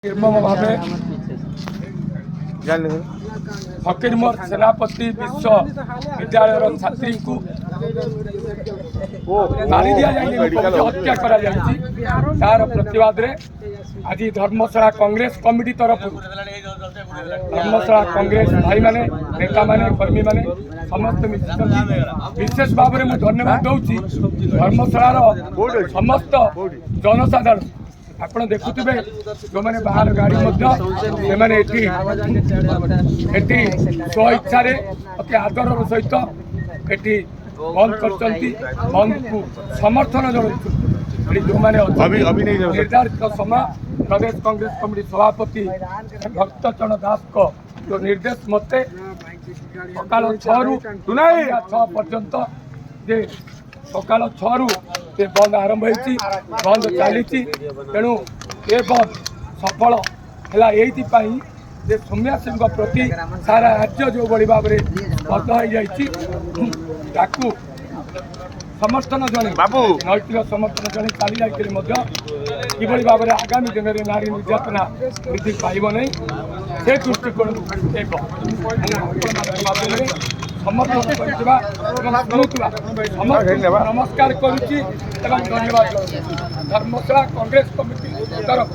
निर्मम भावे फकीरमोहन सेनापति विश्व विद्यालय छात्री को मारी दि हत्या तार प्रतिवाद आज धर्मशाला कांग्रेस कमिटी तरफ धर्मशाला कांग्रेस भाई माने नेता माने कर्मी माने समस्त विशेष भाव में धन्यवाद दूसरी धर्मशाला समस्त जनसाधारण आपण देखुवे जो मैंने बाहर गाड़ी स्व इच्छा अति आदर सहित ये बंद कर बंद को समर्थन जनाई जो मैंने निर्धारित समय प्रदेश कांग्रेस कमिटी सभापति भक्तचरण दास को जो निर्देश मत सका 6 रु 6 पर्यंत सका 6 रु बंद आरंभ होती बंद चली तेणु ये बंद सफल है ये सौम्या सिंह प्रति सारा राज्य जो बड़ी भाव में बद्ध हो जाकू समर्थन जन नैतिक समर्थन जन चली जाती किभली भाव में आगामी दिन में नारी निर्यातना वृद्धि पाइब नहीं से दृष्टिकोण माध्यम समर्थन नमस्कार करुच्ची धन्यवाद धर्मशाला कांग्रेस कमिटी तरफ